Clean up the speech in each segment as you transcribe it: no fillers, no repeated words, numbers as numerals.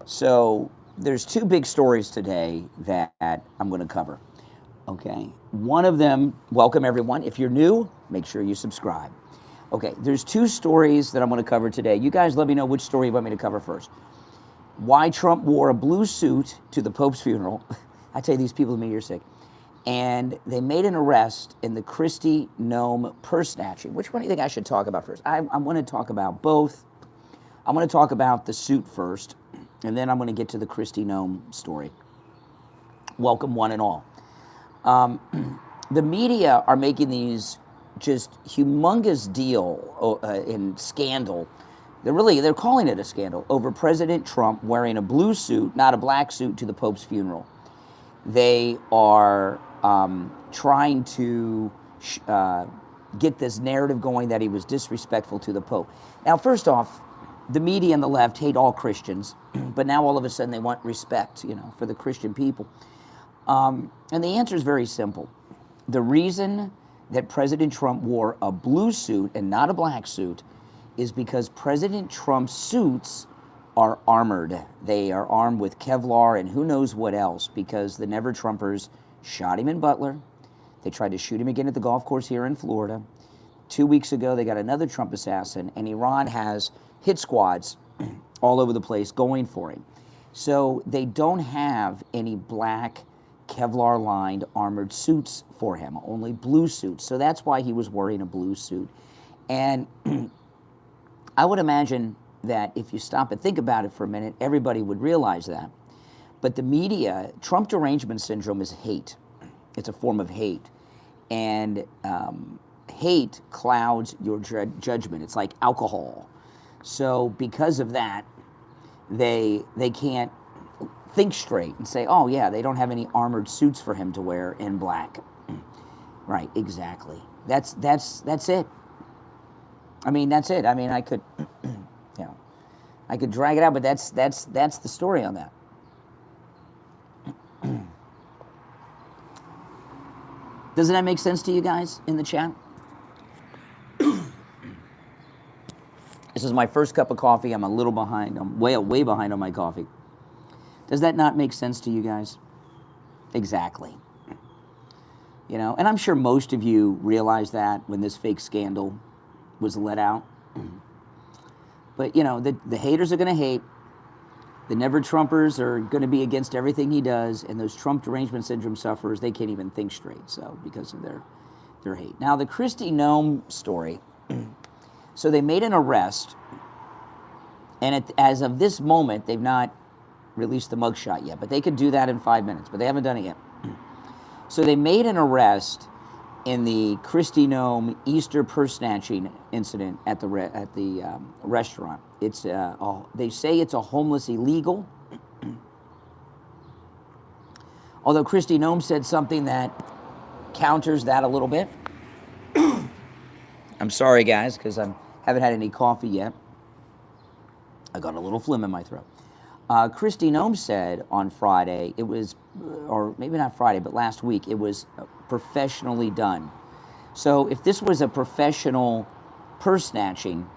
So there's two big stories today that I'm going to cover. Okay. One of them, welcome everyone. If you're new, make sure you subscribe. Okay. There's two stories that I'm going to cover today. You guys let me know which story you want me to cover first. Why Trump wore a blue suit to the Pope's funeral. I tell you, these people to me, you're sick. And they made an arrest in the Christy Noem purse snatching. Which one do you think I should talk about first? I'm going to talk about both. I'm going to talk about the suit first, and then I'm going to get to the Christy Noem story. Welcome, one and all. The media are making these just humongous deal in scandal. They're calling it a scandal over President Trump wearing a blue suit, not a black suit, to the Pope's funeral. They are trying to get this narrative going that he was disrespectful to the Pope. Now, first off, the media and the left hate all Christians, but now all of a sudden they want respect, for the Christian people. And the answer is very simple. The reason that President Trump wore a blue suit and not a black suit is because President Trump's suits are armored. They are armed with Kevlar and who knows what else, because the Never Trumpers shot him in Butler. They tried to shoot him again at the golf course here in Florida. 2 weeks ago, they got another Trump assassin, and Iran has hit squads all over the place going for him. So they don't have any black Kevlar-lined armored suits for him, only blue suits. So that's why he was wearing a blue suit. And I would imagine that if you stop and think about it for a minute, everybody would realize that. But the media, Trump derangement syndrome is hate. It's a form of hate. And hate clouds your judgment. It's like alcohol. So because of that, they can't think straight and say, oh yeah, they don't have any armored suits for him to wear in black. Right, exactly. That's it. I mean, that's it. I mean, I could, I could drag it out, but that's the story on that. Doesn't that make sense to you guys in the chat? This is my first cup of coffee. I'm a little behind. I'm way behind on my coffee. Does that not make sense to you guys? Exactly. And I'm sure most of you realized that when this fake scandal was let out. But, the haters are going to hate. The Never Trumpers are going to be against everything he does. And those Trump derangement syndrome sufferers, they can't even think straight. So, because of their hate. Now, the Christy Noem story. So they made an arrest. And as of this moment, they've not released the mugshot yet. But they could do that in 5 minutes. But they haven't done it yet. So they made an arrest in the Christy Noem Easter purse snatching incident at the restaurant. It's they say it's a homeless illegal. Although Christy Noem said something that counters that a little bit. I'm sorry, guys, because I haven't had any coffee yet. I got a little phlegm in my throat. Christy Noem said on Friday, it was, or maybe not Friday, but last week, it was professionally done. So if this was a professional purse snatching,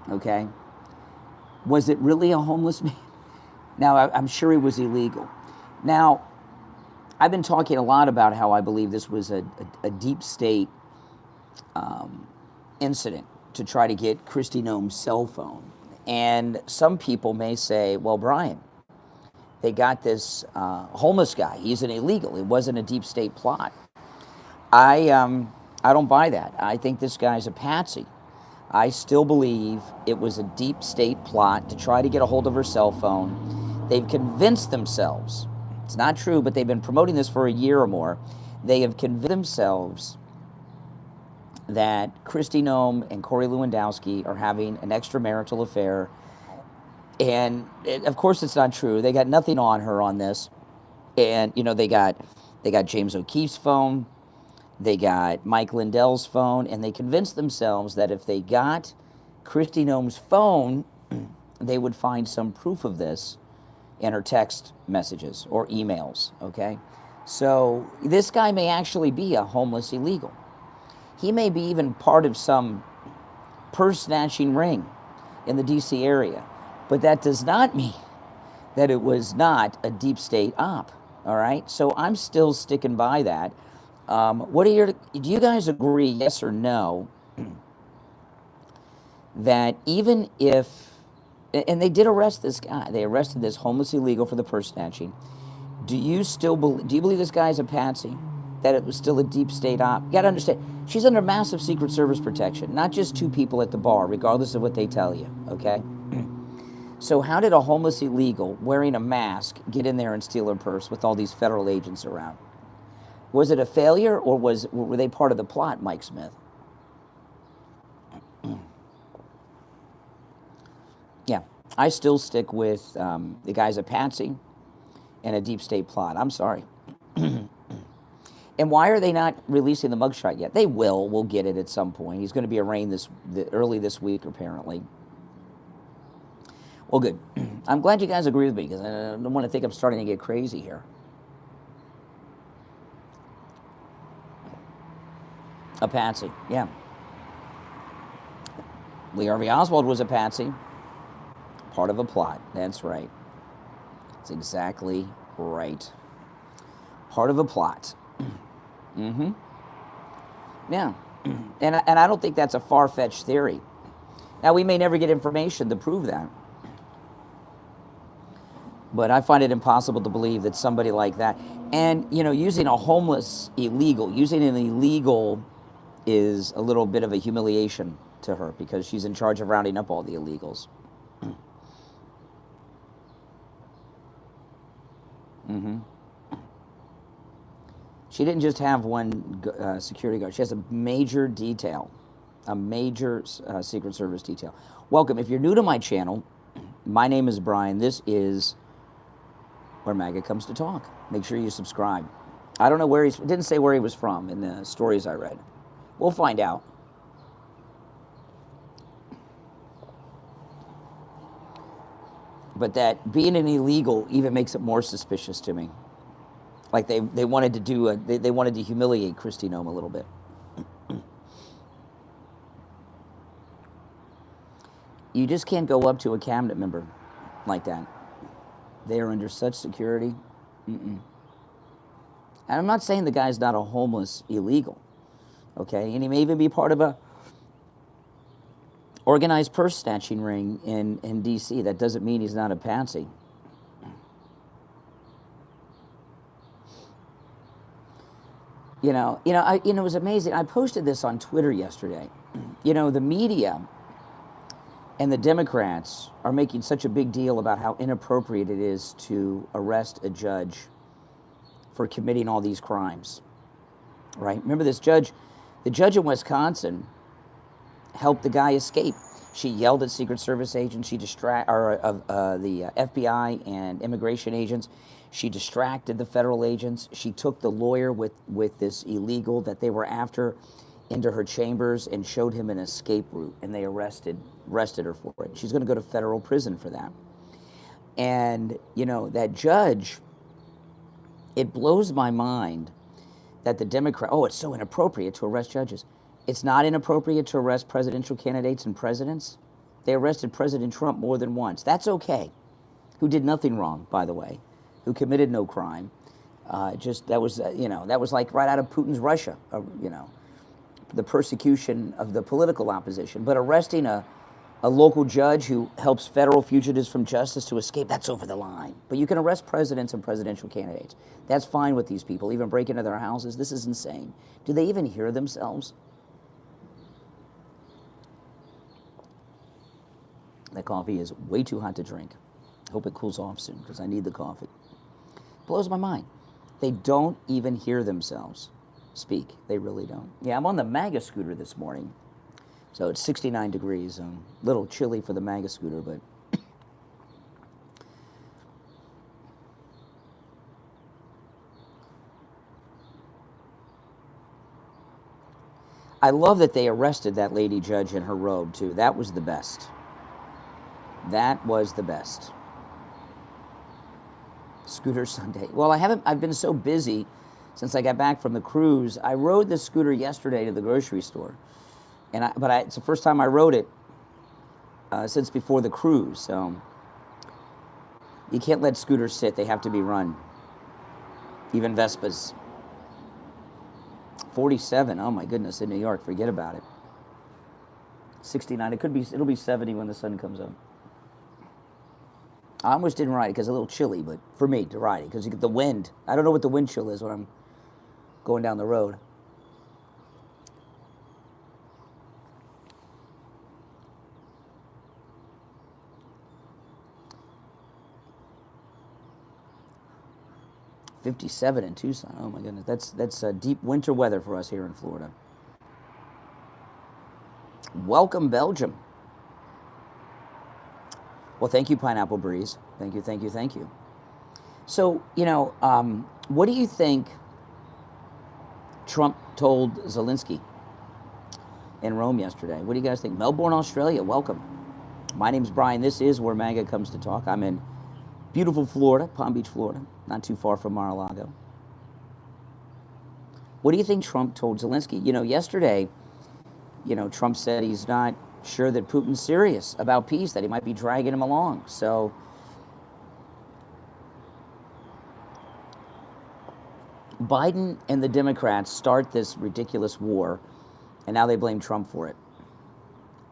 okay, was it really a homeless man? Now, I'm sure it was illegal. Now, I've been talking a lot about how I believe this was a deep state incident to try to get Christy Noem's cell phone. And some people may say, well, Brian, they got this homeless guy. He's an illegal. It wasn't a deep state plot. I don't buy that. I think this guy's a patsy. I still believe it was a deep state plot to try to get a hold of her cell phone. They've convinced themselves, it's not true, but they've been promoting this for a year or more. They have convinced themselves that Christy Noem and Corey Lewandowski are having an extramarital affair. And of course it's not true. They got nothing on her on this. And they got James O'Keefe's phone, they got Mike Lindell's phone, and they convinced themselves that if they got Christy Noem's phone, they would find some proof of this in her text messages or emails, okay? So this guy may actually be a homeless illegal. He may be even part of some purse snatching ring in the D.C. area. But that does not mean that it was not a deep state op, all right? So I'm still sticking by that. Do you guys agree, yes or no, that even if, and they did arrest this guy, they arrested this homeless illegal for the purse snatching. Do you believe this guy's a patsy? That it was still a deep state op? You gotta understand, she's under massive Secret Service protection, not just two people at the bar, regardless of what they tell you, okay? So how did a homeless illegal wearing a mask get in there and steal her purse with all these federal agents around? Was it a failure, or were they part of the plot, Mike Smith? Yeah, I still stick with the guy's a patsy and a deep state plot. I'm sorry. And why are they not releasing the mugshot yet? They will. We'll get it at some point. He's going to be arraigned early this week, apparently. Well, good. I'm glad you guys agree with me, because I don't want to think I'm starting to get crazy here. A patsy, yeah. Lee Harvey Oswald was a patsy, part of a plot. That's right. That's exactly right. Part of a plot. Mm-hmm. Yeah. And I don't think that's a far-fetched theory. Now, we may never get information to prove that. But I find it impossible to believe that somebody like that, and, you know, using a homeless illegal, using an illegal is a little bit of a humiliation to her, because she's in charge of rounding up all the illegals. Mm-hmm. She didn't just have one security guard. She has a major detail, a major Secret Service detail. Welcome. If you're new to my channel, my name is Brian. This is where MAGA comes to talk. Make sure you subscribe. I don't know where it didn't say where he was from in the stories I read. We'll find out. But that being an illegal even makes it more suspicious to me. Like they wanted to do they wanted to humiliate Kristi Noem a little bit. You just can't go up to a cabinet member like that. They are under such security. And I'm not saying the guy's not a homeless illegal, okay? And he may even be part of a organized purse snatching ring in D.C. That doesn't mean he's not a patsy. It was amazing. I posted this on Twitter yesterday. The media and the Democrats are making such a big deal about how inappropriate it is to arrest a judge for committing all these crimes, right? Remember this judge, the judge in Wisconsin helped the guy escape. She yelled at Secret Service agents, the FBI and immigration agents. She distracted the federal agents. She took the lawyer with this illegal that they were after into her chambers and showed him an escape route, and they arrested her for it. She's going to go to federal prison for that. And, that judge, it blows my mind that the Democrat, it's so inappropriate to arrest judges. It's not inappropriate to arrest presidential candidates and presidents. They arrested President Trump more than once. That's okay. Who did nothing wrong, by the way, who committed no crime. That was like right out of Putin's Russia, the persecution of the political opposition. But arresting a local judge who helps federal fugitives from justice to escape, that's over the line. But you can arrest presidents and presidential candidates. That's fine with these people, even break into their houses. This is insane. Do they even hear themselves? That coffee is way too hot to drink. I hope it cools off soon, because I need the coffee. Blows my mind. They don't even hear themselves speak. They really don't. Yeah, I'm on the MAGA scooter this morning. So it's 69 degrees. A little chilly for the MAGA scooter, but I love that they arrested that lady judge in her robe, too. That was the best. That was the best. Scooter Sunday. Well, I've been so busy since I got back from the cruise. I rode this scooter yesterday to the grocery store. But it's the first time I rode it since before the cruise. So You can't let scooters sit. They have to be run. Even Vespas. 47. Oh my goodness, in New York, forget about it. 69. It'll be 70 when the sun comes up. I almost didn't ride it because it's a little chilly, but for me to ride it because you get the wind. I don't know what the wind chill is when I'm going down the road. .57 in Tucson. Oh my goodness, that's deep winter weather for us here in Florida. Welcome, Belgium. Well, thank you, Pineapple Breeze. Thank you, thank you, thank you. So, what do you think Trump told Zelensky in Rome yesterday? What do you guys think? Melbourne, Australia, welcome. My name's Brian. This is where MAGA comes to talk. I'm in beautiful Florida, Palm Beach, Florida, not too far from Mar-a-Lago. What do you think Trump told Zelensky? Yesterday, Trump said he's not sure that Putin's serious about peace, that he might be dragging him along. So, Biden and the Democrats start this ridiculous war, and now they blame Trump for it.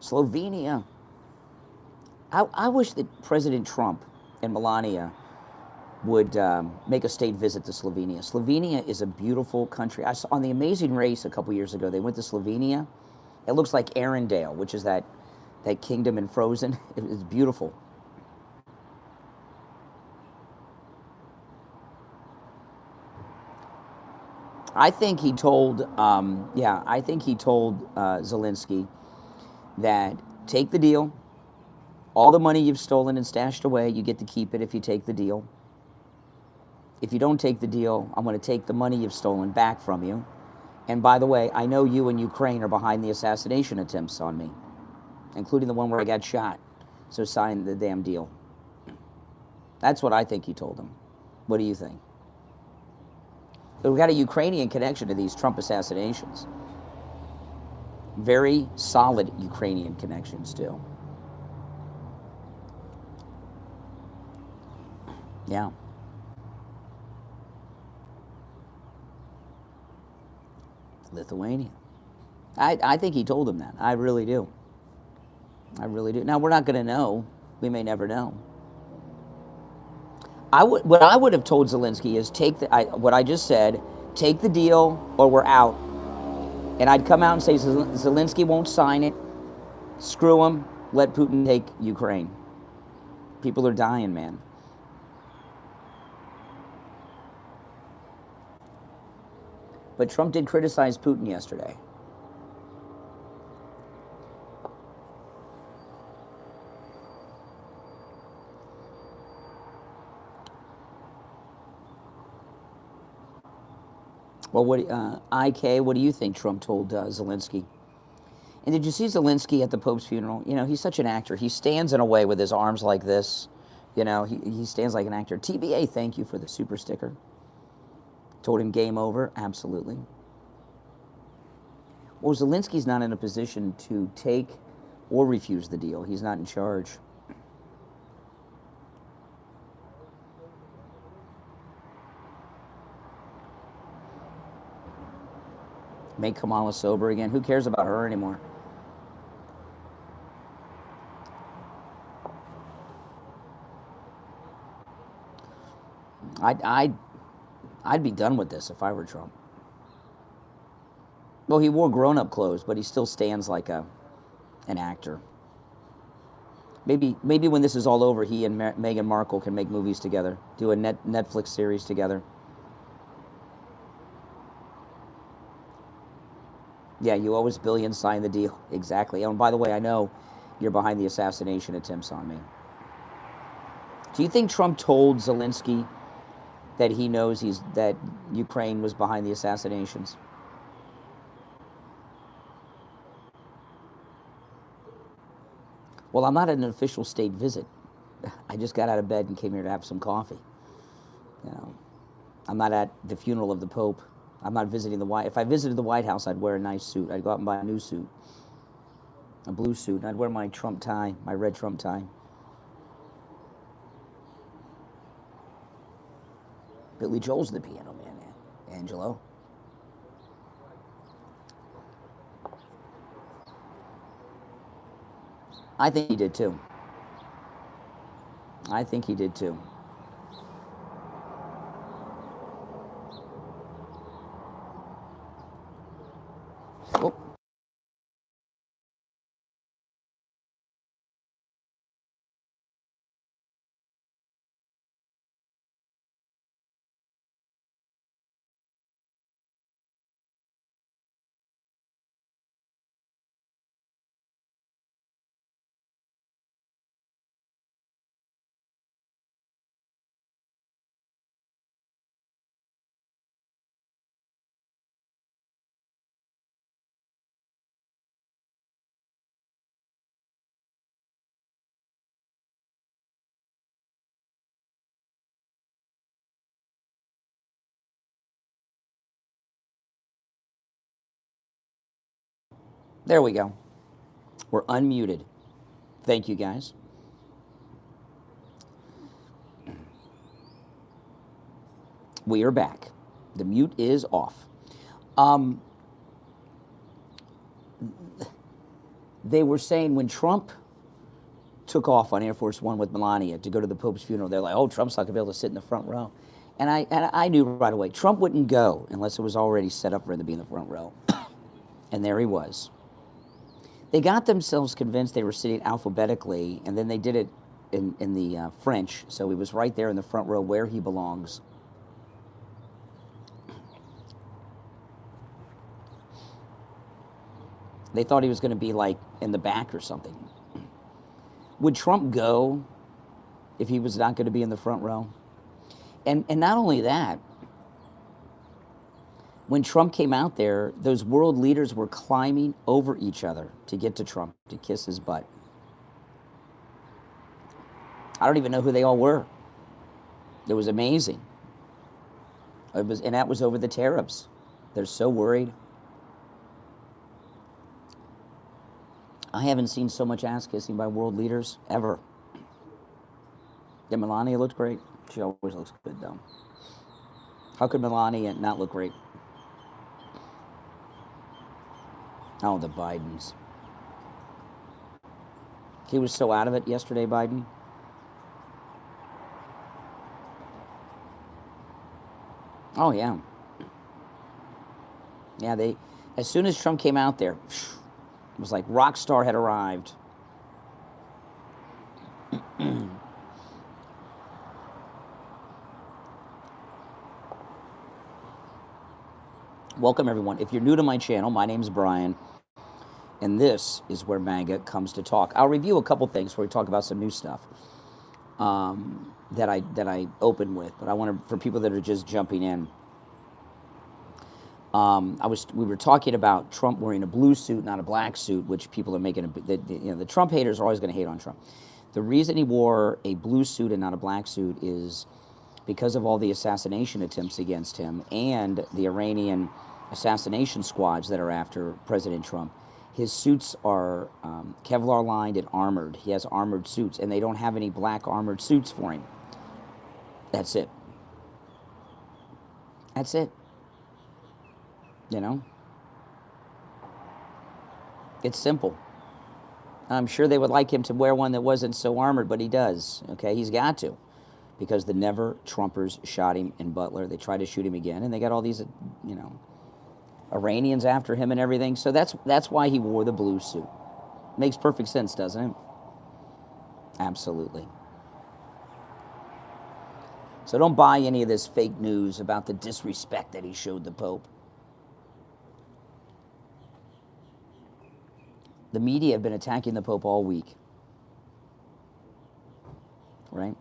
Slovenia. I wish that President Trump and Melania would make a state visit to Slovenia. Slovenia is a beautiful country. I saw on The Amazing Race a couple years ago, they went to Slovenia. It looks like Arendelle, which is that kingdom in Frozen. It's beautiful. I think he told Zelensky that take the deal. All the money you've stolen and stashed away, you get to keep it if you take the deal. If you don't take the deal, I'm going to take the money you've stolen back from you. And by the way, I know you and Ukraine are behind the assassination attempts on me, including the one where I got shot. So sign the damn deal. That's what I think he told him. What do you think? But we've got a Ukrainian connection to these Trump assassinations. Very solid Ukrainian connections, too. Yeah. Lithuania. I think he told him that. I really do. I really do. Now, we're not going to know. We may never know. What I would have told Zelensky is what I just said, take the deal or we're out. And I'd come out and say, Zelensky won't sign it. Screw him. Let Putin take Ukraine. People are dying, man. But Trump did criticize Putin yesterday. Well, IK, what do you think Trump told Zelensky? And did you see Zelensky at the Pope's funeral? He's such an actor. He stands in a way with his arms like this. He stands like an actor. TBA, thank you for the super sticker. Told him game over, absolutely. Well, Zelensky's not in a position to take or refuse the deal. He's not in charge. Make Kamala sober again. Who cares about her anymore? I'd be done with this if I were Trump. Well, he wore grown-up clothes, but he still stands like an actor. Maybe when this is all over, he and Meghan Markle can make movies together, do a Netflix series together. Yeah, you owe us billions, sign the deal. Exactly. Oh, and by the way, I know you're behind the assassination attempts on me. Do you think Trump told Zelensky that he knows that Ukraine was behind the assassinations? Well, I'm not at an official state visit. I just got out of bed and came here to have some coffee. I'm not at the funeral of the Pope. I'm not visiting the White. If I visited the White House, I'd wear a nice suit. I'd go out and buy a new suit, a blue suit, and I'd wear my Trump tie, my red Trump tie. Billy Joel's the piano man, Angelo. I think he did too. I think he did too. Oh. There we go. We're unmuted. Thank you, guys. We are back. The mute is off. They were saying when Trump took off on Air Force One with Melania to go to the Pope's funeral, they're like, oh, Trump's not going to be able to sit in the front row. And I knew right away, Trump wouldn't go unless it was already set up for him to be in the front row. And there he was. They got themselves convinced they were sitting alphabetically, and then they did it in the French, so he was right there in the front row where he belongs. They thought he was going to be like in the back or something. Would Trump go if he was not going to be in the front row? And not only that, when Trump came out there, those world leaders were climbing over each other to get to Trump, to kiss his butt. I don't even know who they all were. It was amazing. And that was over the tariffs. They're so worried. I haven't seen so much ass kissing by world leaders ever. Yeah, Melania looked great. She always looks good, though. How could Melania not look great? Oh, the Bidens. He was so out of it yesterday, Biden. Oh, yeah. Yeah, as soon as Trump came out there, it was like rock star had arrived. Welcome, everyone. If you're new to my channel, my name's Brian, and this is where MAGA comes to talk. I'll review a couple things before we talk about some new stuff that I open with, but I want to, for people that are just jumping in, we were talking about Trump wearing a blue suit, not a black suit, which people are making the Trump haters are always going to hate on Trump. The reason he wore a blue suit and not a black suit is because of all the assassination attempts against him and the Iranian assassination squads that are after President Trump. His suits are Kevlar lined and armored. He has armored suits, and they don't have any black armored suits for him. That's it. That's it. You know? It's simple. I'm sure they would like him to wear one that wasn't so armored, but he does. Okay, he's got to. Because the never-Trumpers shot him in Butler. They tried to shoot him again, and they got all these, Iranians after him and everything. So that's why he wore the blue suit. Makes perfect sense, doesn't it? Absolutely. So don't buy any of this fake news about the disrespect that he showed the Pope. The media have been attacking the Pope all week. Right?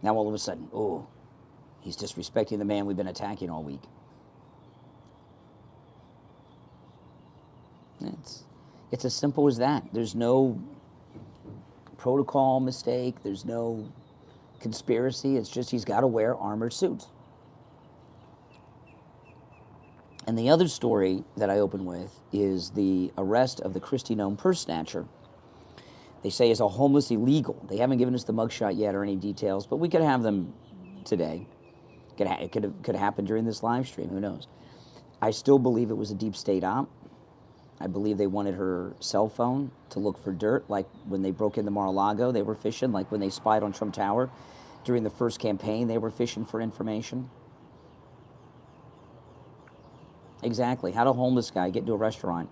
Now all of a sudden, oh, he's disrespecting the man we've been attacking all week. It's as simple as that. There's no protocol mistake. There's no conspiracy. It's just he's got to wear armored suits. And the other story that I open with is the arrest of the Christy Noem purse snatcher They say is a homeless illegal. They haven't given us the mugshot yet or any details, but we could have them today. It could happen during this live stream. Who knows? I still believe it was a deep state op. I believe they wanted her cell phone to look for dirt, like when they broke into Mar-a-Lago, they were fishing, like when they spied on Trump Tower during the first campaign, they were fishing for information. Exactly. How did a homeless guy get into a restaurant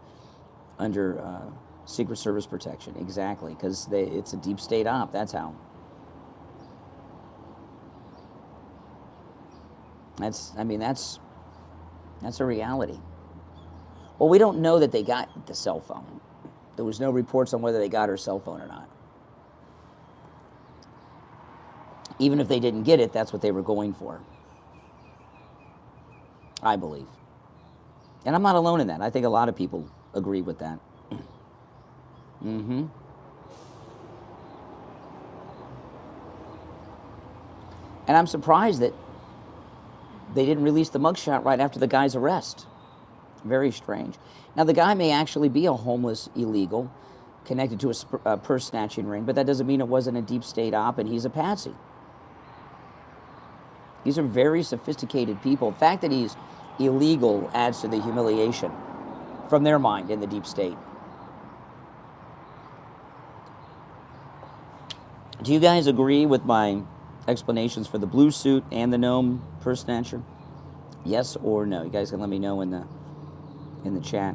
under Secret Service protection? Exactly, because it's a deep state op. That's how. That's a reality. Well, we don't know that they got the cell phone. There was no reports on whether they got her cell phone or not. Even if they didn't get it, that's what they were going for, I believe. And I'm not alone in that. I think a lot of people agree with that. Mm-hmm. And I'm surprised that they didn't release the mugshot right after the guy's arrest. Very strange. Now, the guy may actually be a homeless illegal connected to a purse snatching ring, but that doesn't mean it wasn't a deep state op and he's a patsy. These are very sophisticated people. The fact that he's illegal adds to the humiliation from their mind in the deep state. Do you guys agree with my explanations for the blue suit and the Noem purse snatcher? Yes or no? You guys can let me know in the chat.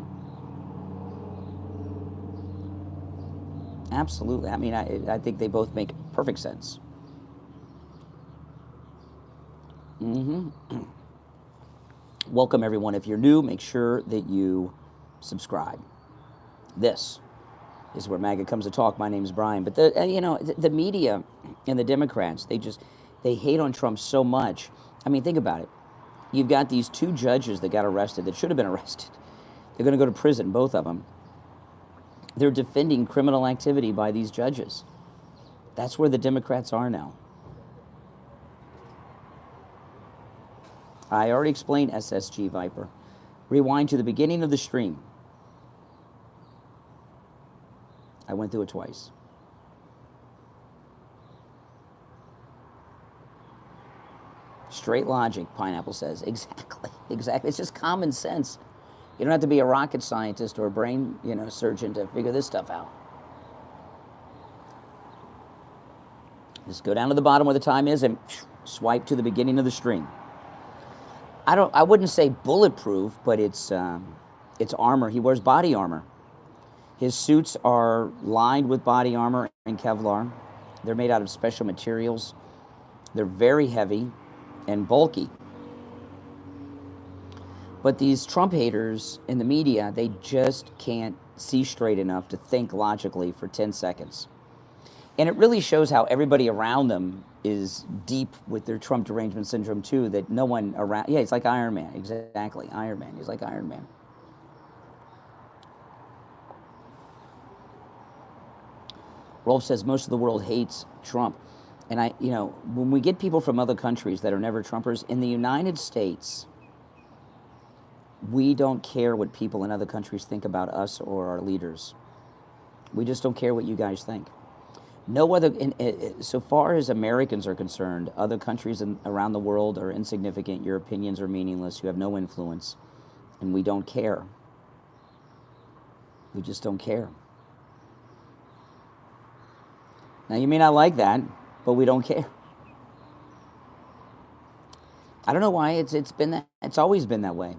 Absolutely. I mean, I think they both make perfect sense. Mm-hmm. Welcome, everyone. If you're new, make sure that you subscribe. This is where MAGA comes to talk. My name is Brian. But the media and the Democrats, they hate on Trump so much. I mean, think about it. You've got these two judges that got arrested, that should have been arrested. They're going to go to prison, both of them. They're defending criminal activity by these judges. That's where the Democrats are now. I already explained SSG Viper. Rewind to the beginning of the stream. I went through it twice. Straight logic, Pineapple says. Exactly. It's just common sense. You don't have to be a rocket scientist or a brain, surgeon to figure this stuff out. Just go down to the bottom where the time is and swipe to the beginning of the stream. I wouldn't say bulletproof, but it's armor. He wears body armor. His suits are lined with body armor and Kevlar. They're made out of special materials. They're very heavy and bulky. But these Trump haters in the media, they just can't see straight enough to think logically for 10 seconds. And it really shows how everybody around them is deep with their Trump derangement syndrome too, that no one around, he's like Iron Man, exactly, Iron Man, he's like Iron Man. Rolf says most of the world hates Trump. And when we get people from other countries that are never Trumpers, in the United States, we don't care what people in other countries think about us or our leaders. We just don't care what you guys think. No other, so far as Americans are concerned, other countries around the world are insignificant. Your opinions are meaningless. You have no influence. And we don't care. We just don't care. Now, you may not like that, but we don't care. I don't know why it's always been that way.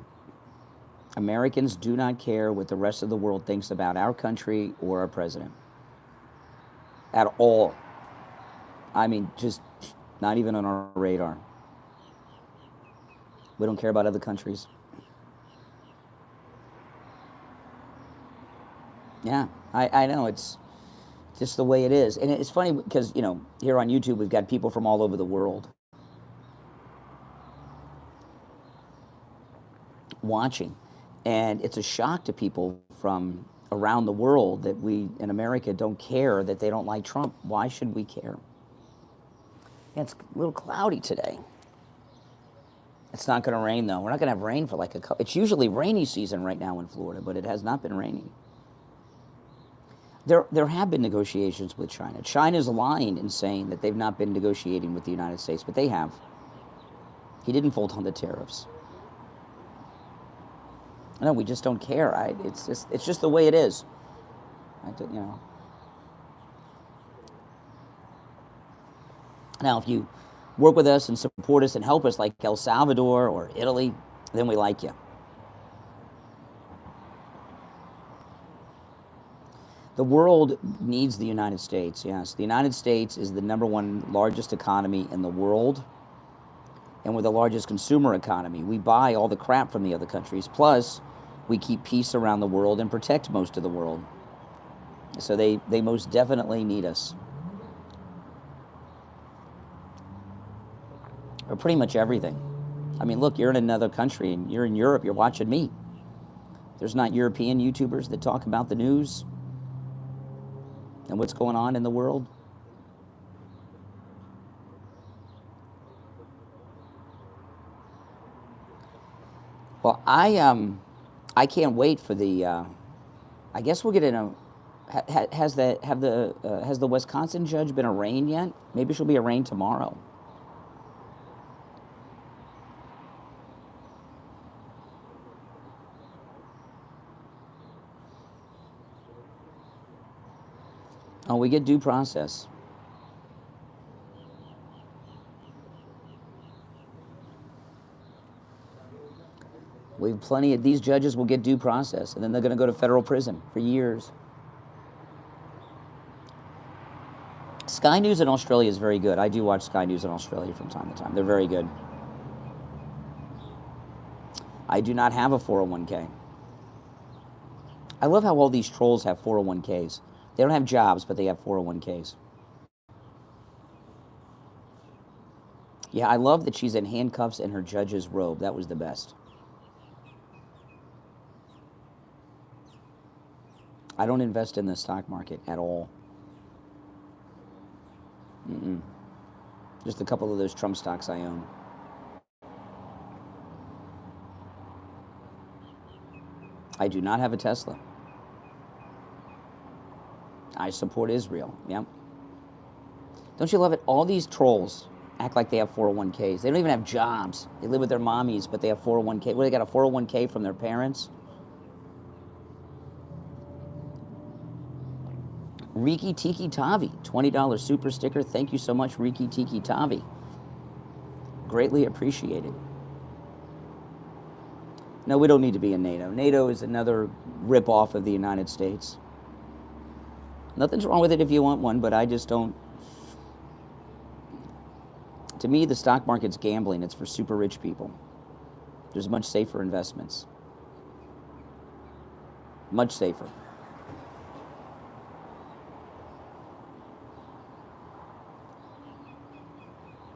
Americans do not care what the rest of the world thinks about our country or our president. At all. I mean, just not even on our radar. We don't care about other countries. Yeah, I know, it's just the way it is. And it's funny because, here on YouTube, we've got people from all over the world watching. And it's a shock to people from around the world that we in America don't care that they don't like Trump. Why should we care? Yeah, it's a little cloudy today. It's not going to rain, though. We're not going to have rain for it's usually rainy season right now in Florida, but it has not been raining. There have been negotiations with China. China's lying and saying that they've not been negotiating with the United States, but they have. He didn't fold on the tariffs. No, we just don't care. It's just the way it is. Now, if you work with us and support us and help us, like El Salvador or Italy, then we like you. The world needs the United States, yes. The United States is the #1 largest economy in the world, and we're the largest consumer economy. We buy all the crap from the other countries, plus we keep peace around the world and protect most of the world. So they most definitely need us. Or pretty much everything. I mean, look, you're in another country, and you're in Europe, you're watching me. There's not European YouTubers that talk about the news and what's going on in the world. Well, I can't wait for the. I guess we'll get in a. Has the Wisconsin judge been arraigned yet? Maybe she'll be arraigned tomorrow. Oh, we get due process. We have plenty of these judges will get due process, and then they're going to go to federal prison for years. Sky News in Australia is very good. I do watch Sky News in Australia from time to time. They're very good. I do not have a 401k. I love how all these trolls have 401ks. They don't have jobs, but they have 401ks. Yeah, I love that she's in handcuffs and her judge's robe. That was the best. I don't invest in the stock market at all. Just a couple of those Trump stocks I own. I do not have a Tesla. I support Israel. Yep. Don't you love it? All these trolls act like they have 401ks. They don't even have jobs. They live with their mommies, but they have 401k. What, they got a 401k from their parents? Riki Tiki Tavi, $20 super sticker. Thank you so much, Riki Tiki Tavi. Greatly appreciated. No, we don't need to be in NATO. NATO is another rip-off of the United States. Nothing's wrong with it if you want one, but I just don't. To me, the stock market's gambling. It's for super rich people. There's much safer investments. Much safer.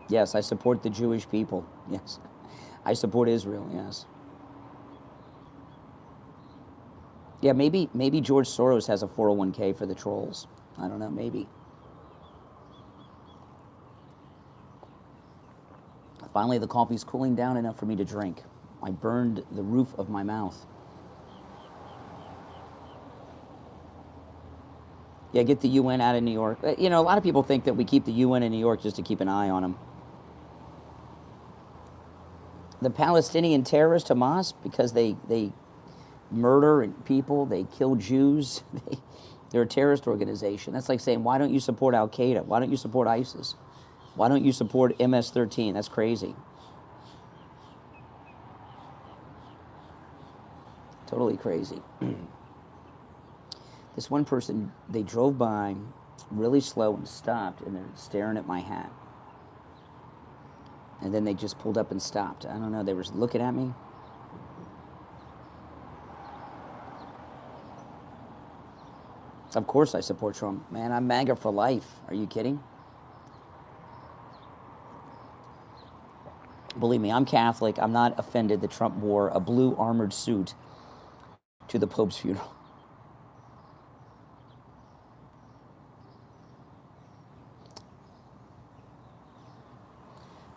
Yes, I support the Jewish people. Yes. I support Israel, yes. Yeah, maybe George Soros has a 401k for the trolls. I don't know, maybe. Finally, the coffee's cooling down enough for me to drink. I burned the roof of my mouth. Yeah, get the UN out of New York. You know, a lot of people think that we keep the UN in New York just to keep an eye on them. The Palestinian terrorist Hamas, because they murder people, they kill Jews, they're a terrorist organization. That's like saying, why don't you support Al-Qaeda? Why don't you support ISIS? Why don't you support MS-13? That's crazy. Totally crazy. This one person, they drove by really slow and stopped, and they're staring at my hat. And then they just pulled up and stopped. I don't know, they were looking at me. Of course I support Trump. Man, I'm MAGA for life. Are you kidding? Believe me, I'm Catholic. I'm not offended that Trump wore a blue armored suit to the Pope's funeral.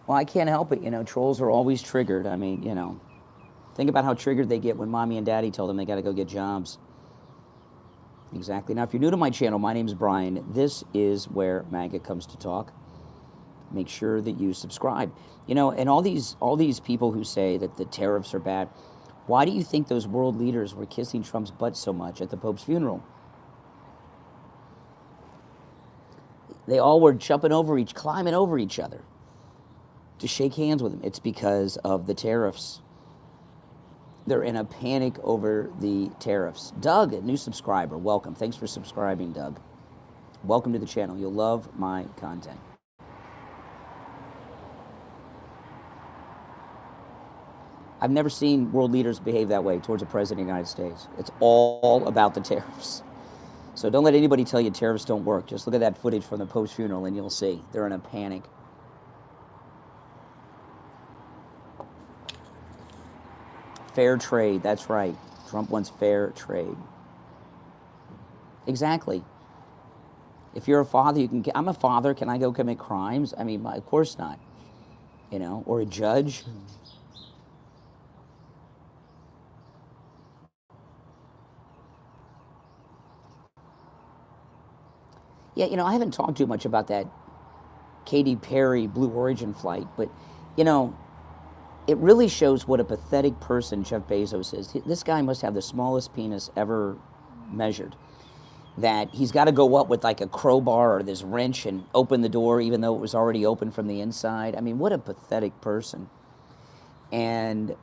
Well, I can't help it. You know, trolls are always triggered. I mean, you know, think about how triggered they get when mommy and daddy tell them they got to go get jobs. Exactly. Now, if you're new to my channel, my name's Brian. This is where MAGA comes to talk. Make sure that you subscribe. You know, and all these people who say that the tariffs are bad, why do you think those world leaders were kissing Trump's butt so much at the Pope's funeral? They all were climbing over each other to shake hands with him. It's because of the tariffs. They're in a panic over the tariffs. Doug, a new subscriber, welcome. Thanks for subscribing, Doug. Welcome to the channel. You'll love my content. I've never seen world leaders behave that way towards a president of the United States. It's all about the tariffs. So don't let anybody tell you tariffs don't work. Just look at that footage from the Pope's funeral and you'll see. They're in a panic. Fair trade, that's right. Trump wants fair trade. Exactly. If you're a father, I'm a father, can I go commit crimes? I mean, of course not. You know, or a judge. Yeah, you know, I haven't talked too much about that Katy Perry Blue Origin flight, but, you know, it really shows what a pathetic person Jeff Bezos is. This guy must have the smallest penis ever measured. That he's got to go up with like a crowbar or this wrench and open the door even though it was already open from the inside. I mean, what a pathetic person. And,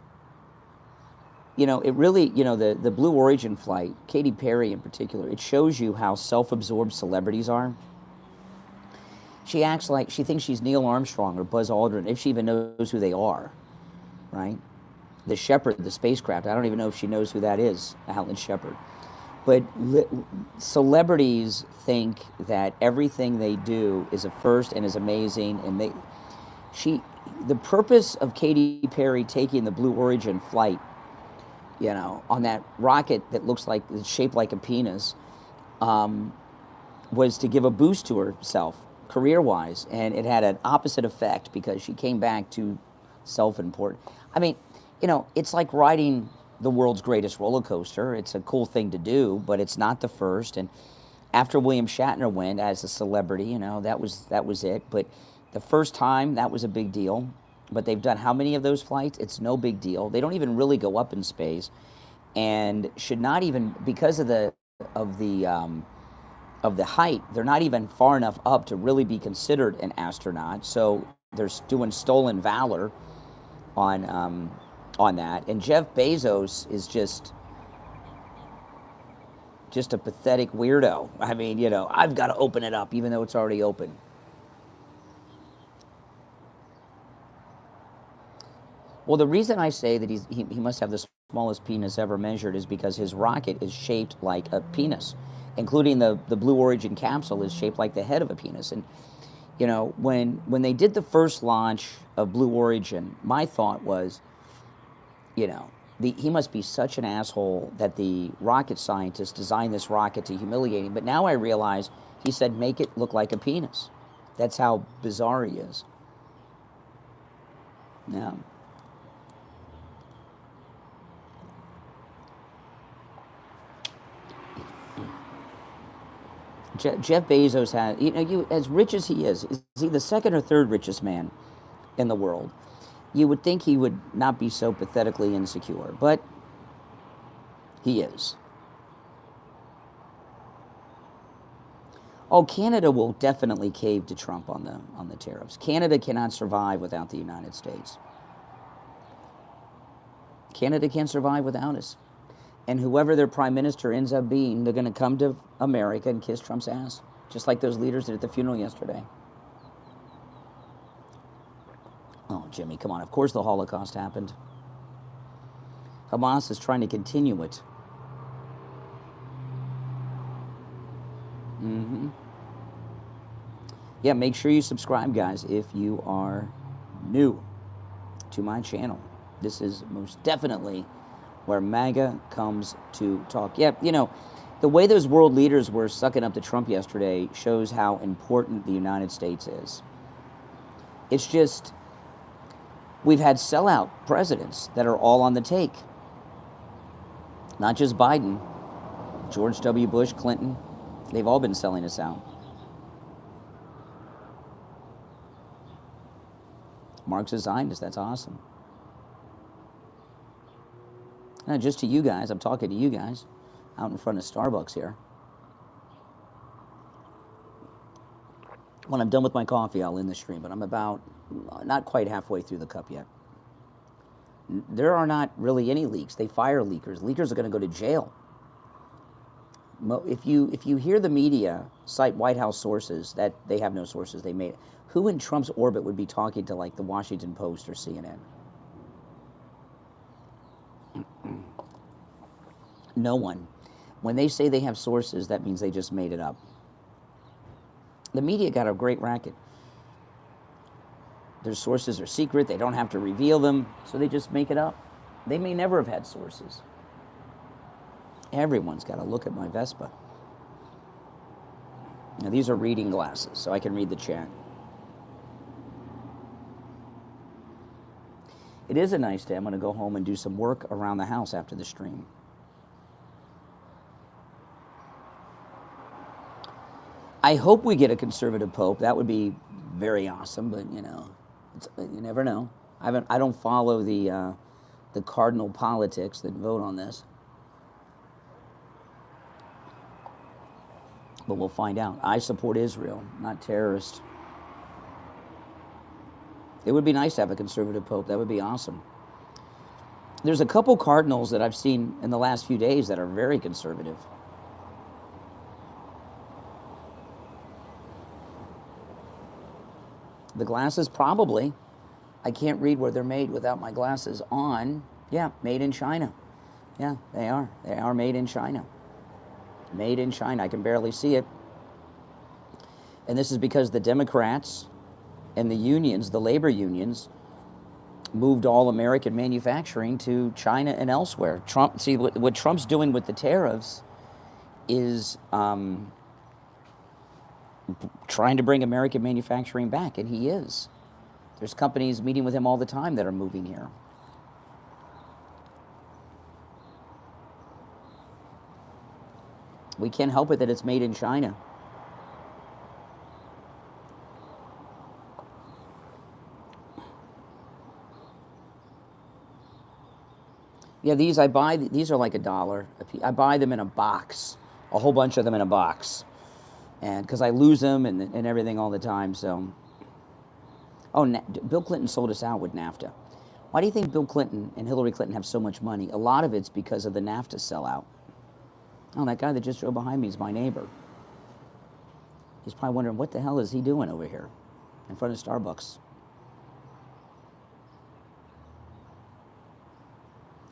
you know, it really, you know, the Blue Origin flight, Katy Perry in particular, it shows you how self-absorbed celebrities are. She acts like she thinks she's Neil Armstrong or Buzz Aldrin, if she even knows who they are. Right? The Shepard, the spacecraft, I don't even know if she knows who that is, Alan Shepard. But celebrities think that everything they do is a first and is amazing. And the purpose of Katy Perry taking the Blue Origin flight, you know, on that rocket that looks like, it's shaped like a penis, was to give a boost to herself, career-wise. And it had an opposite effect because she came back too self-important. I mean, you know, it's like riding the world's greatest roller coaster. It's a cool thing to do, but it's not the first. And after William Shatner went as a celebrity, you know, that was it. But the first time, that was a big deal. But they've done how many of those flights? It's no big deal. They don't even really go up in space, and should not even, because of the height, they're not even far enough up to really be considered an astronaut. So they're doing stolen valor on that. And Jeff Bezos is just a pathetic weirdo. I mean, you know, I've got to open it up even though it's already open. Well, the reason I say that he must have the smallest penis ever measured is because his rocket is shaped like a penis, including the Blue Origin capsule is shaped like the head of a penis. And, you know, when they did the first launch of Blue Origin, my thought was, you know, he must be such an asshole that the rocket scientists designed this rocket to humiliate him. But now I realize he said, make it look like a penis. That's how bizarre he is. Yeah. Jeff Bezos has, you know, as rich as he is he the second or third richest man in the world? You would think he would not be so pathetically insecure, but he is. Oh, Canada will definitely cave to Trump on the tariffs. Canada cannot survive without the United States. Canada can't survive without us. And whoever their prime minister ends up being, they're going to come to America and kiss Trump's ass, just like those leaders did at the funeral yesterday. Oh, Jimmy, come on. Of course the Holocaust happened. Hamas is trying to continue it. Yeah, make sure you subscribe, guys, if you are new to my channel. This is most definitely where MAGA comes to talk. Yeah, you know, the way those world leaders were sucking up to Trump yesterday shows how important the United States is. It's just, we've had sellout presidents that are all on the take. Not just Biden. George W. Bush, Clinton, they've all been selling us out. Marxist Zionists, that's awesome. Now, just to you guys, I'm talking to you guys out in front of Starbucks here. When I'm done with my coffee, I'll end the stream, but I'm about not quite halfway through the cup yet. There are not really any leaks. They fire leakers. Leakers are going to go to jail. If you hear the media cite White House sources, that they have no sources, they made it. Who in Trump's orbit would be talking to like the Washington Post or CNN? No one. When they say they have sources, that means they just made it up. The media got a great racket. Their sources are secret, they don't have to reveal them, so they just make it up. They may never have had sources. Everyone's got to look at my Vespa. Now these are reading glasses, so I can read the chat. It is a nice day. I'm going to go home and do some work around the house after the stream. I hope we get a conservative pope. That would be very awesome, but you know, you never know. I don't follow the cardinal politics that vote on this. But we'll find out. I support Israel, not terrorists. It would be nice to have a conservative pope. That would be awesome. There's a couple cardinals that I've seen in the last few days that are very conservative. The glasses, probably. I can't read where they're made without my glasses on. Yeah, made in China. Yeah, they are. They are made in China. Made in China. I can barely see it. And this is because the Democrats and the unions, the labor unions, moved all American manufacturing to China and elsewhere. Trump, see, what Trump's doing with the tariffs is trying to bring American manufacturing back, and he is. There's companies meeting with him all the time that are moving here. We can't help it that it's made in China. Yeah, these I buy, these are like $1 a piece. I buy them in a box, a whole bunch of them in a box. And because I lose them and everything all the time, so. Oh, Bill Clinton sold us out with NAFTA. Why do you think Bill Clinton and Hillary Clinton have so much money? A lot of it's because of the NAFTA sellout. Oh, that guy that just drove behind me is my neighbor. He's probably wondering, what the hell is he doing over here in front of Starbucks?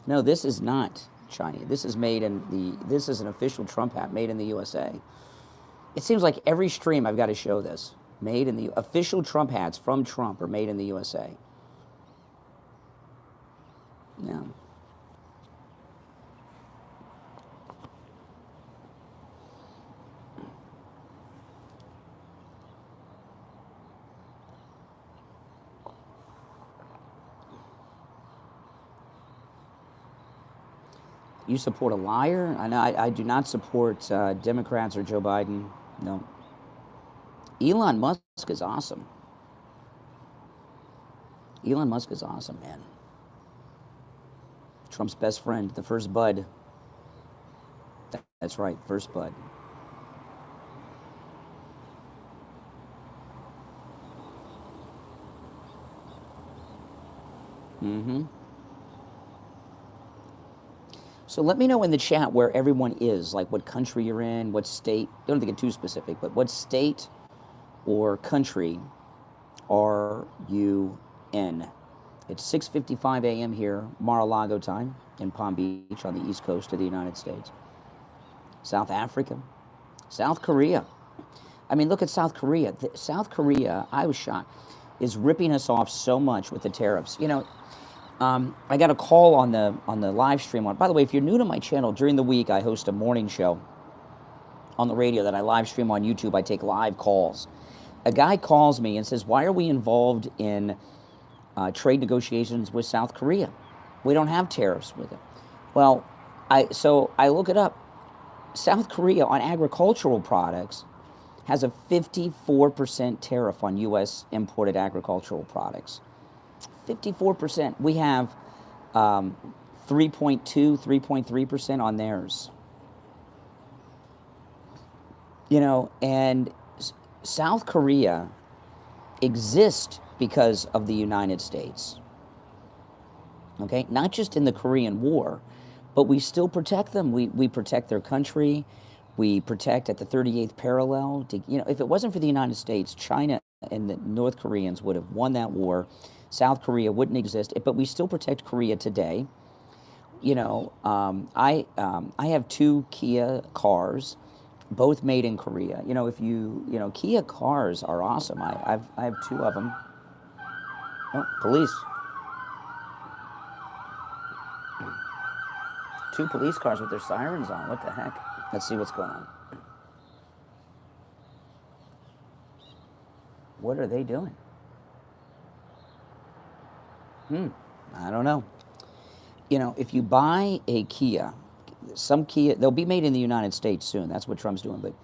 No, this is not China. This is made in this is an official Trump hat made in the USA. It seems like every stream I've got to show this. Made in the official Trump hats from Trump are made in the USA. No. You support a liar? I do not support Democrats or Joe Biden. No. Elon Musk is awesome. Elon Musk is awesome, man. Trump's best friend, the first bud. That's right, first bud. Mm-hmm. So let me know in the chat where everyone is, like what country you're in, what state. Don't have to get too specific, but what state or country are you in? It's 6:55 a.m. here, Mar-a-Lago time in Palm Beach on the east coast of the United States. South Africa, South Korea. I mean, look at South Korea. South Korea, I was shocked, is ripping us off so much with the tariffs. You know, I got a call on the live stream. By the way, if you're new to my channel, during the week I host a morning show on the radio that I live stream on YouTube. I take live calls. A guy calls me and says, why are we involved in trade negotiations with South Korea? We don't have tariffs with it. Well, so I look it up. South Korea on agricultural products has a 54% tariff on U.S. imported agricultural products. 54%. We have 3.2, 3.3% on theirs. You know, and South Korea exists because of the United States. Okay, not just in the Korean War, but we still protect them. We protect their country. We protect at the 38th parallel. You know, if it wasn't for the United States, China and the North Koreans would have won that war. South Korea wouldn't exist, but we still protect Korea today. You know, I have 2 Kia cars, both made in Korea. You know, Kia cars are awesome. I have 2 of them. Oh, police. 2 police cars with their sirens on. What the heck? Let's see what's going on. What are they doing? I don't know. You know, if you buy a Kia, some Kia, they'll be made in the United States soon. That's what Trump's doing. But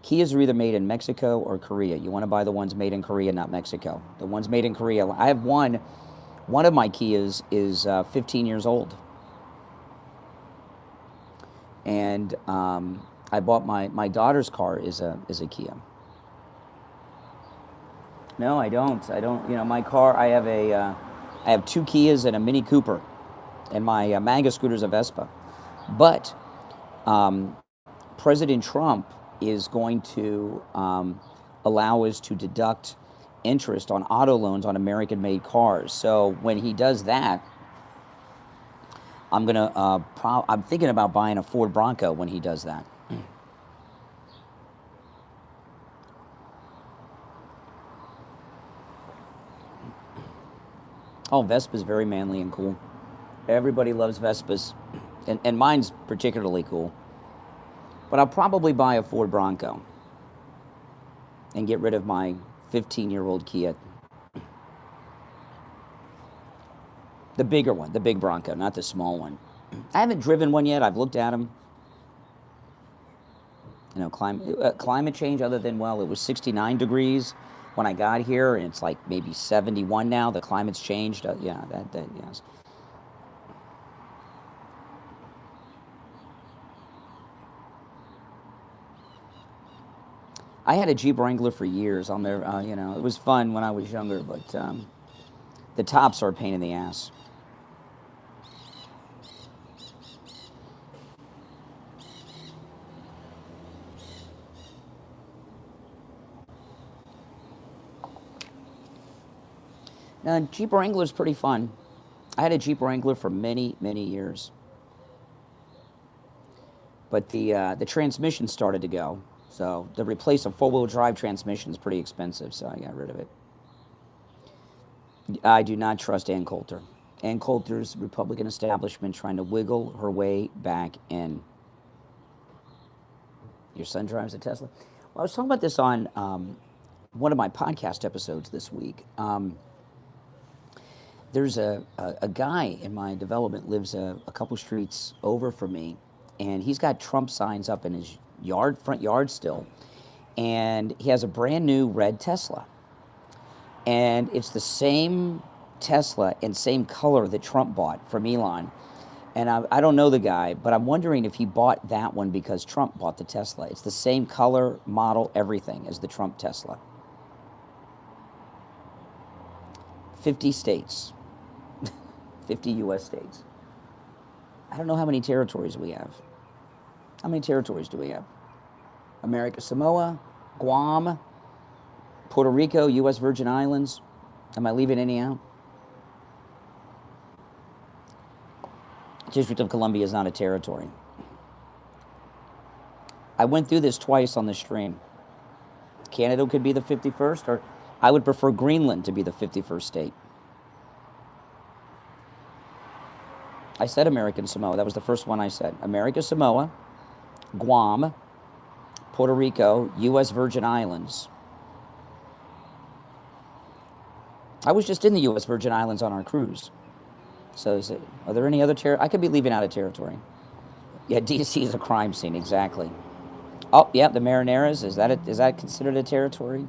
Kias are either made in Mexico or Korea. You want to buy the ones made in Korea, not Mexico. The ones made in Korea. I have one. One of my Kias is 15 years old. And I bought my daughter's car is a Kia. No, I don't. You know, my car. I have 2 Kias and a Mini Cooper, and my Manga scooter's a Vespa. But President Trump is going to allow us to deduct interest on auto loans on American-made cars. So when he does that, I'm thinking about buying a Ford Bronco when he does that. Oh, Vespa's very manly and cool. Everybody loves Vespas, and mine's particularly cool. But I'll probably buy a Ford Bronco and get rid of my 15-year-old Kia. The bigger one, the big Bronco, not the small one. I haven't driven one yet. I've looked at them. You know, climate change, other than, well, it was 69 degrees when I got here, and it's like maybe 71 now. The climate's changed. Yeah, that yes. I had a Jeep Wrangler for years. I'll never, you know, it was fun when I was younger, but the tops are a pain in the ass. Now, Jeep Wrangler is pretty fun. I had a Jeep Wrangler for many, many years. But the transmission started to go. So to replace a four-wheel drive transmission is pretty expensive, so I got rid of it. I do not trust Ann Coulter. Ann Coulter's Republican establishment trying to wiggle her way back in. Your son drives a Tesla? Well, I was talking about this on one of my podcast episodes this week. There's a guy in my development, lives a couple streets over from me, and he's got Trump signs up in his front yard still, and he has a brand new red Tesla, and it's the same Tesla and same color that Trump bought from Elon. And I don't know the guy, but I'm wondering if he bought that one because Trump bought the Tesla. It's the same color, model, everything as the Trump Tesla. 50 states, 50 U.S. states. I don't know how many territories we have. How many territories do we have? America, Samoa, Guam, Puerto Rico, U.S. Virgin Islands. Am I leaving any out? District of Columbia is not a territory. I went through this twice on the stream. Canada could be the 51st, or I would prefer Greenland to be the 51st state. I said American Samoa. That was the first one I said. America, Samoa, Guam, Puerto Rico, U.S. Virgin Islands. I was just in the U.S. Virgin Islands on our cruise. So are there any other territories? I could be leaving out a territory. Yeah, DC is a crime scene, exactly. Oh, yeah, the Marineras, is that considered a territory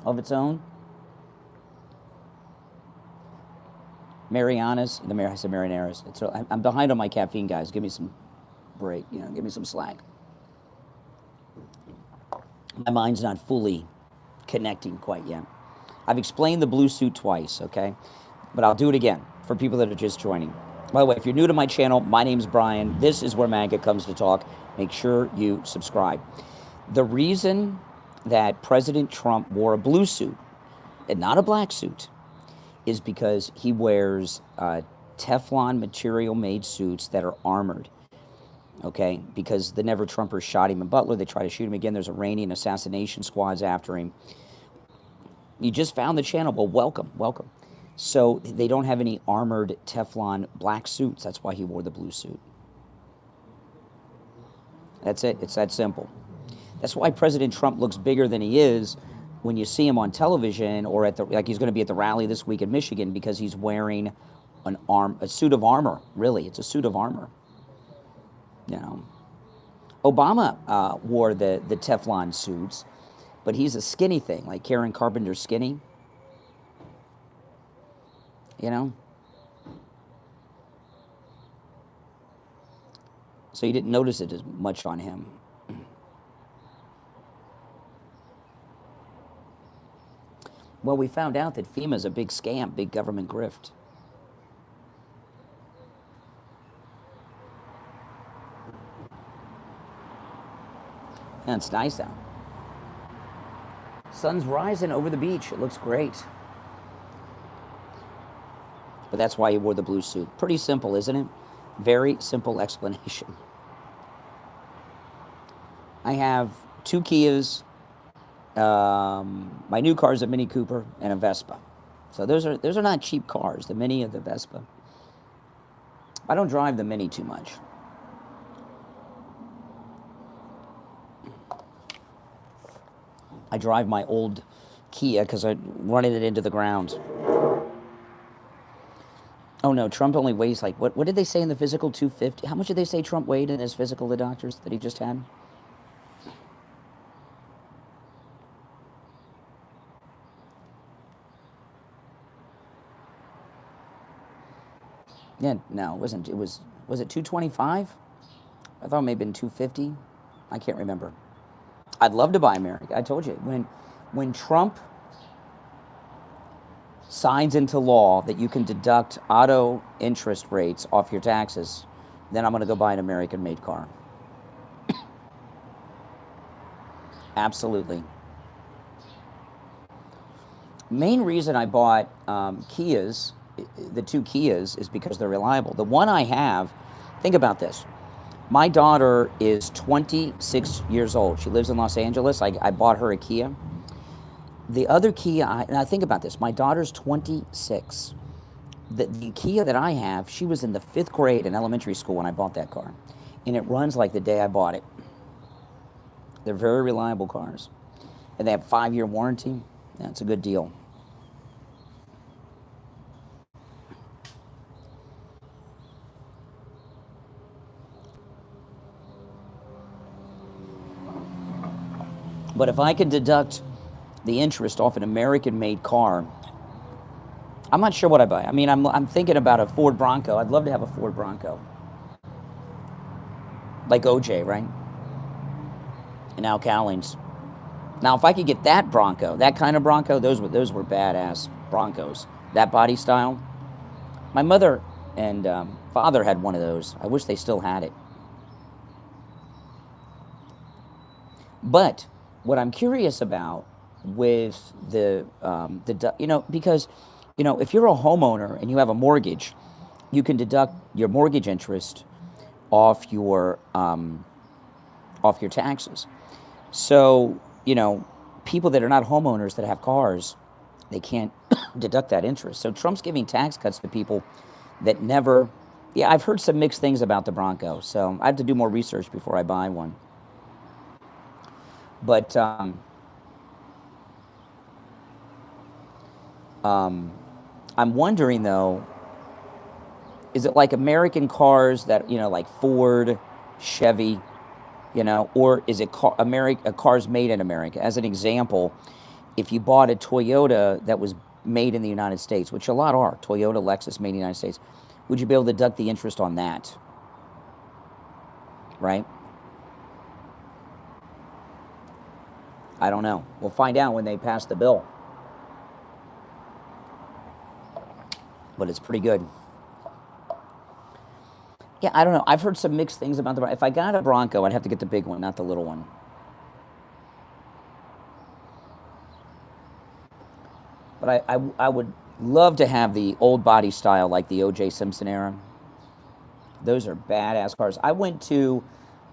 of its own? Marianas, I said Marineras. I'm behind on my caffeine, guys. Give me some break, give me some slack. My mind's not fully connecting quite yet. I've explained the blue suit twice, okay? But I'll do it again for people that are just joining. By the way, if you're new to my channel, my name's Brian. This is where MAGA comes to talk. Make sure you subscribe. The reason that President Trump wore a blue suit and not a black suit is because he wears Teflon material made suits that are armored. Okay, because the Never Trumpers shot him in Butler. They try to shoot him again. There's a rainy assassination squads after him. You just found the channel. Well, welcome, welcome. So they don't have any armored Teflon black suits. That's why he wore the blue suit. That's it. It's that simple. That's why President Trump looks bigger than he is when you see him on television or like he's going to be at the rally this week in Michigan, because he's wearing a suit of armor. Really, it's a suit of armor. Obama wore the Teflon suits, but he's a skinny thing, like Karen Carpenter skinny. So you didn't notice it as much on him. Well, we found out that FEMA's a big scam, big government grift. And it's nice out. Sun's rising over the beach. It looks great. But that's why he wore the blue suit. Pretty simple, isn't it? Very simple explanation. I have 2 Kias. My new car is a Mini Cooper and a Vespa. So those are not cheap cars, the Mini and the Vespa. I don't drive the Mini too much. I drive my old Kia because I'm running it into the ground. Oh no, Trump only weighs like, what did they say in the physical, 250? How much did they say Trump weighed in his physical, the doctors, that he just had? Yeah, no, it wasn't. Was it 225? I thought it may have been 250. I can't remember. I'd love to buy America. I told you, when Trump signs into law that you can deduct auto interest rates off your taxes, then I'm going to go buy an American-made car. Absolutely. Main reason I bought Kias, the 2 Kias, is because they're reliable. The one I have, think about this. My daughter is 26 years old. She lives in Los Angeles. I bought her a Kia. The other Kia, now think about this. My daughter's 26. The Kia that I have, she was in the 5th grade in elementary school when I bought that car. And it runs like the day I bought it. They're very reliable cars. And they have 5-year warranty. That's a good deal. But if I can deduct the interest off an American-made car, I'm not sure what I buy. I mean, I'm thinking about a Ford Bronco. I'd love to have a Ford Bronco. Like OJ, right? And Al Cowlings. Now, if I could get that Bronco, that kind of Bronco, those were badass Broncos. That body style. My mother and father had one of those. I wish they still had it. But what I'm curious about with because, if you're a homeowner and you have a mortgage, you can deduct your mortgage interest off your taxes. So, people that are not homeowners that have cars, they can't deduct that interest. So Trump's giving tax cuts to people that never, I've heard some mixed things about the Bronco, so I have to do more research before I buy one. But I'm wondering, though, is it like American cars that, like Ford Chevy, you know, or is it cars made in America? As an example, if you bought a Toyota that was made in the United States, which a lot are, Toyota, Lexus, made in the United States, would you be able to deduct the interest on that? Right? I don't know. We'll find out when they pass the bill. But it's pretty good. Yeah, I don't know. I've heard some mixed things about the Bronco. If I got a Bronco, I'd have to get the big one, not the little one. But I would love to have the old body style, like the O.J. Simpson era. Those are badass cars. I went to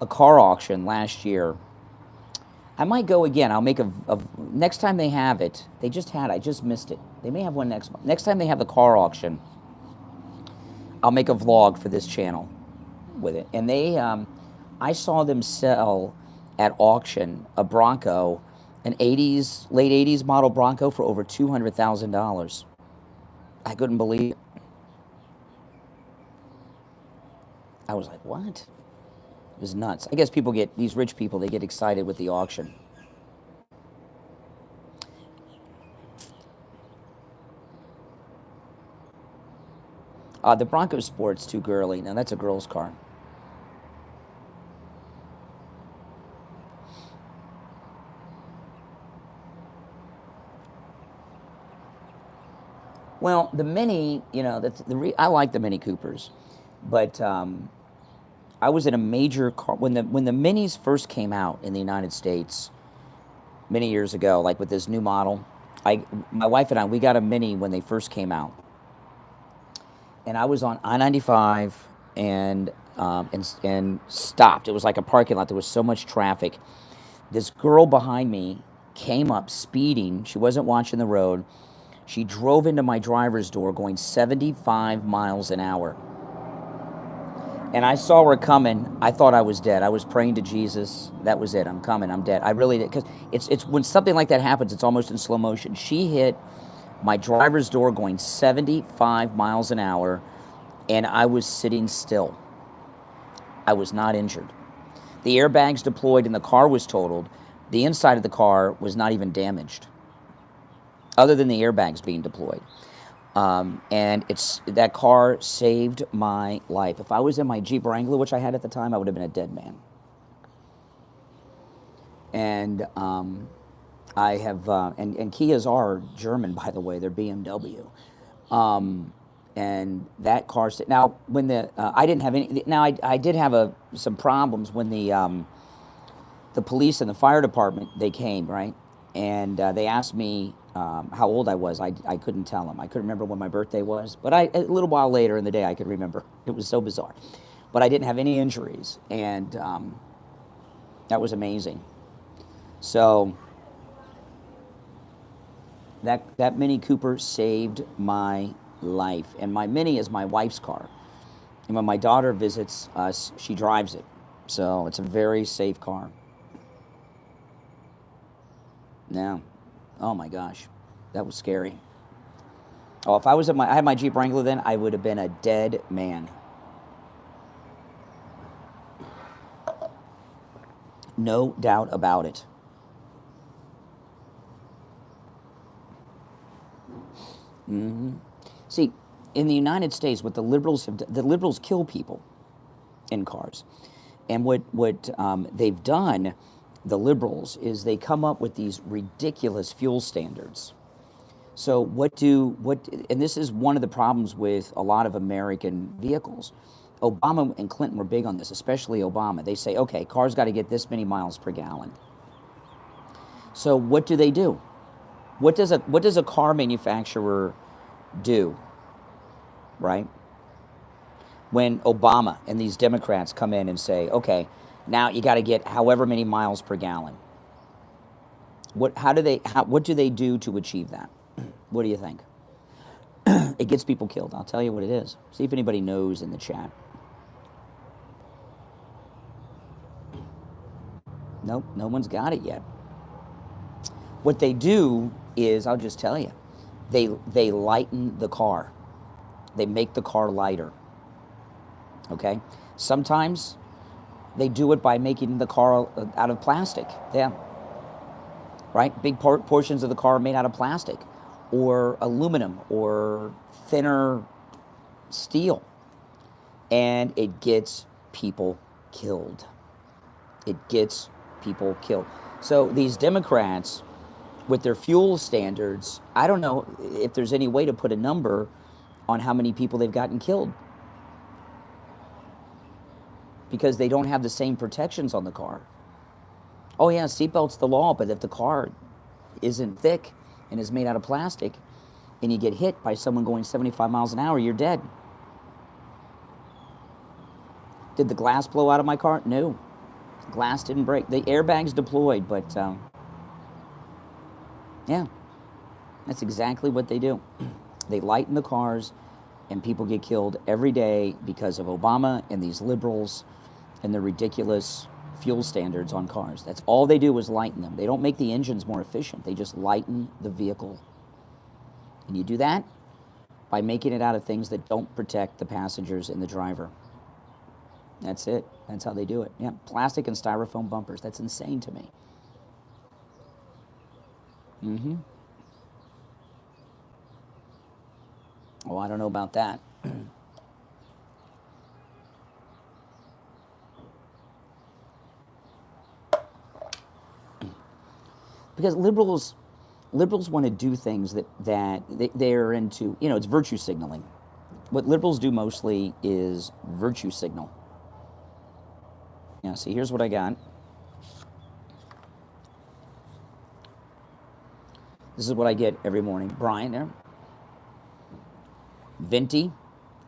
a car auction last year. I might go again. I'll make next time they have it. They just had it. I just missed it. They may have one next month. Next time they have the car auction, I'll make a vlog for this channel with it. And they, I saw them sell at auction a Bronco, an late 80s model Bronco for over $200,000. I couldn't believe it. I was like, what? It was nuts. I guess these rich people, they get excited with the auction. The Bronco Sport's too girly. Now, that's a girl's car. Well, the Mini, you know, I like the Mini Coopers, but I was in a major car when the Minis first came out in the United States many years ago, like with this new model. My wife and I, we got a Mini when they first came out, and I was on I-95 and stopped. It was like a parking lot. There was so much traffic. This girl behind me came up speeding. She wasn't watching the road. She drove into my driver's door going 75 miles an hour. And I saw her coming. I thought I was dead. I was praying to Jesus. That was it. I'm coming. I'm dead. I really did. Because it's when something like that happens, it's almost in slow motion. She hit my driver's door going 75 miles an hour, and I was sitting still. I was not injured. The airbags deployed and the car was totaled. The inside of the car was not even damaged, other than the airbags being deployed. And that car saved my life. If I was in my Jeep Wrangler, which I had at the time, I would have been a dead man. And I have, and Kias are German, by the way. They're BMW. And that car, now when I didn't have any, now I did have some problems when the police and the fire department, they came, right? And they asked me how old I was. I couldn't tell them. I couldn't remember when my birthday was. But a little while later in the day, I could remember. It was so bizarre. But I didn't have any injuries. And that was amazing. So that Mini Cooper saved my life. And my Mini is my wife's car. And when my daughter visits us, she drives it. So it's a very safe car. Yeah. Oh my gosh, that was scary. Oh, if I had my Jeep Wrangler then, I would have been a dead man. No doubt about it. See, in the United States, what the liberals have done, the liberals kill people in cars. And what they've done, the liberals, is they come up with these ridiculous fuel standards. So and this is one of the problems with a lot of American vehicles. Obama and Clinton were big on this, especially Obama. They say, okay, cars got to get this many miles per gallon. So what do they do? What does a car manufacturer do, right? When Obama and these Democrats come in and say, okay, now you got to get however many miles per gallon. What do they do to achieve that? What do you think? It gets people killed. I'll tell you what it is. See if anybody knows in the chat. Nope, no one's got it yet. What they do is, I'll just tell you, they lighten the car. They make the car lighter. Okay? Sometimes They do it by making the car out of plastic. Yeah. Right? Big portions of the car are made out of plastic or aluminum or thinner steel. And it gets people killed. It gets people killed. So these Democrats, with their fuel standards, I don't know if there's any way to put a number on how many people they've gotten killed. Because they don't have the same protections on the car. Oh yeah, seatbelt's the law, but if the car isn't thick and is made out of plastic, and you get hit by someone going 75 miles an hour, you're dead. Did the glass blow out of my car? No. The glass didn't break. The airbags deployed, but yeah, that's exactly what they do. They lighten the cars, and people get killed every day because of Obama and these liberals and their ridiculous fuel standards on cars. That's all they do is lighten them. They don't make the engines more efficient. They just lighten the vehicle. And you do that by making it out of things that don't protect the passengers and the driver. That's it. That's how they do it. Yeah, plastic and styrofoam bumpers. That's insane to me. Oh, I don't know about that. Because liberals want to do things that they're into, you know, it's virtue signaling. What liberals do mostly is virtue signal. Yeah, see, here's what I got. This is what I get every morning. Brian there. Venti,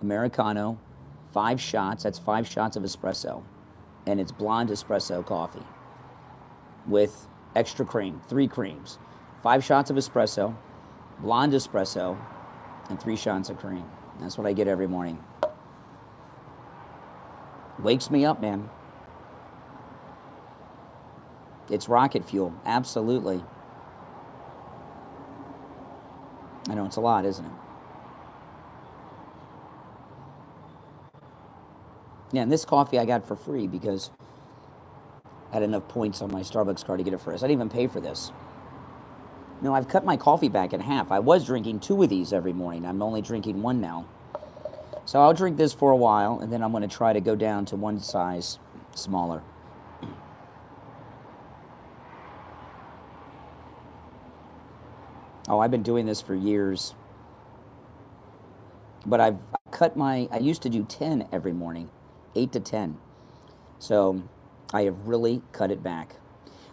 Americano, 5 shots. That's 5 shots of espresso. And it's blonde espresso coffee with extra cream, 3 creams. 5 shots of espresso, blonde espresso, and 3 shots of cream. That's what I get every morning. Wakes me up, man. It's rocket fuel, absolutely. I know it's a lot, isn't it? Yeah, and this coffee I got for free because I had enough points on my Starbucks card to get it for us. I didn't even pay for this. No, I've cut my coffee back in half. I was drinking 2 of these every morning. I'm only drinking 1 now. So I'll drink this for a while, and then I'm going to try to go down to 1 size smaller. Oh, I've been doing this for years. But I used to do 10 every morning, 8 to 10. So I have really cut it back.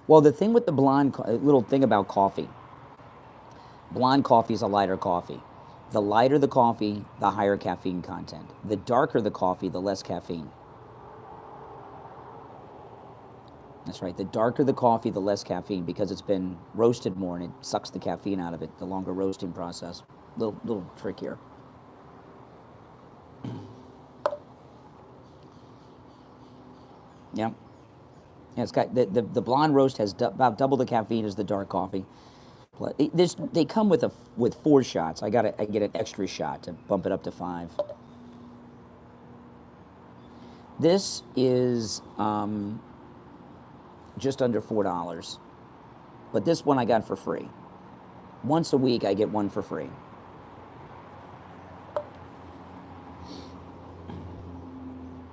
Well, the thing with the blonde, little thing about coffee. Blonde coffee is a lighter coffee. The lighter the coffee, the higher caffeine content. The darker the coffee, the less caffeine. That's right. The darker the coffee, the less caffeine because it's been roasted more and it sucks the caffeine out of it, the longer roasting process. Little trick here. Yeah. Yeah, it's got the blonde roast has about double the caffeine as the dark coffee. They come with 4 shots. I get an extra shot to bump it up to 5. This is just under $4, but this one I got for free. Once a week I get 1 for free.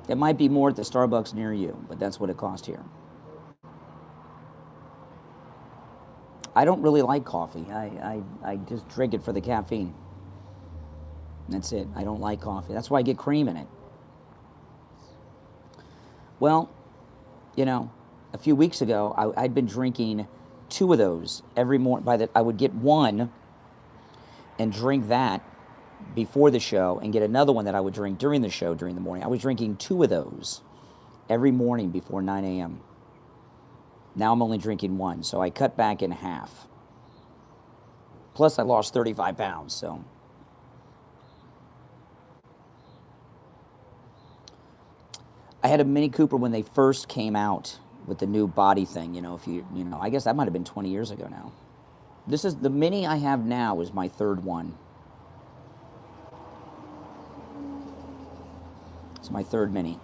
It might be more at the Starbucks near you, but that's what it cost here. I don't really like coffee. I just drink it for the caffeine. That's it. I don't like coffee. That's why I get cream in it. Well, you know, a few weeks ago, I'd been drinking 2 of those every morning. I would get 1 and drink that before the show and get another one that I would drink during the show during the morning. I was drinking 2 of those every morning before 9 a.m. Now I'm only drinking 1, so I cut back in half. Plus, I lost 35 pounds, so. I had a Mini Cooper when they first came out with the new body thing, I guess that might have been 20 years ago now. This is the Mini I have now is my 3rd one. It's my 3rd Mini.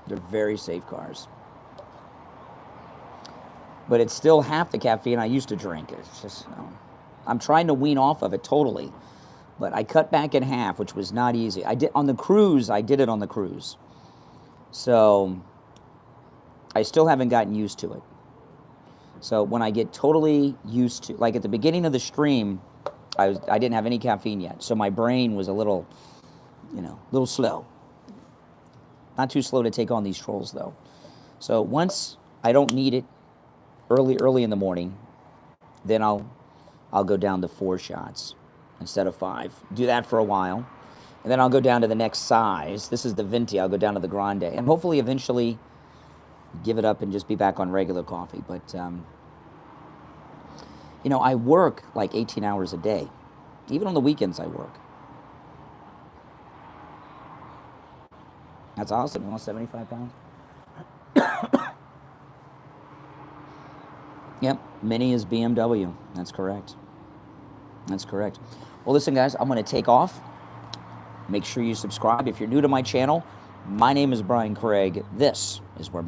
They're very safe cars. But it's still half the caffeine I used to drink. It's just, I'm trying to wean off of it totally. But I cut back in half, which was not easy. I did on the cruise. I did it on the cruise. So I still haven't gotten used to it. So when I get totally used to, like at the beginning of the stream, I didn't have any caffeine yet. So my brain was a little, little slow. Not too slow to take on these trolls though. So once I don't need it early in the morning, then I'll go down to 4 shots instead of 5. Do that for a while. And then I'll go down to the next size. This is the Venti. I'll go down to the Grande. And hopefully eventually give it up and just be back on regular coffee. But, I work like 18 hours a day. Even on the weekends I work. That's awesome. You lost 75 pounds? Yep. Mini is BMW. That's correct. That's correct. Well, listen, guys, I'm going to take off. Make sure you subscribe. If you're new to my channel, my name is Brian Craig. This is where